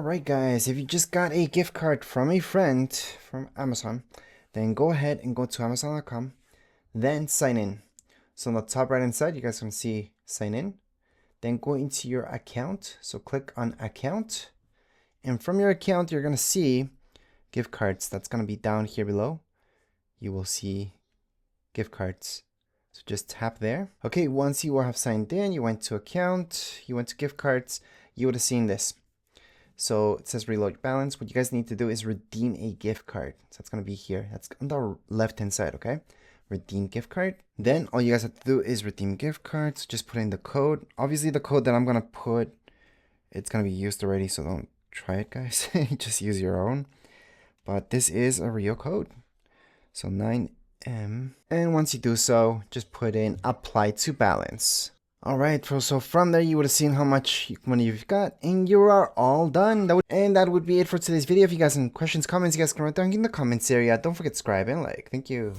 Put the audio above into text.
Alright guys, if you just got a gift card from a friend from Amazon, then go ahead and go to Amazon.com, then sign in. So on the top right hand side, you guys can see sign in. Then go into your account. So click on account. And from your account, you're going to see gift cards. That's going to be down here below. You will see gift cards. So just tap there. Okay, once you have signed in, you went to account, you went to gift cards, you would have seen this. So it says reload balance. What you guys need to do is redeem a gift card. So it's going to be here. That's on the left hand side, okay? Redeem gift card. Then all you guys have to do is redeem gift cards. Just put in the code. Obviously the code that I'm going to put, it's going to be used already, so don't try it, guys. Just use your own. But this is a real code. So 9M. And once you do so, just put in apply to balance. Alright, so from there you would have seen how much money you've got, and you are all done. That would be it for today's video. If you guys have any questions, comments, you guys can write down in the comments area. Don't forget to subscribe and like. Thank you.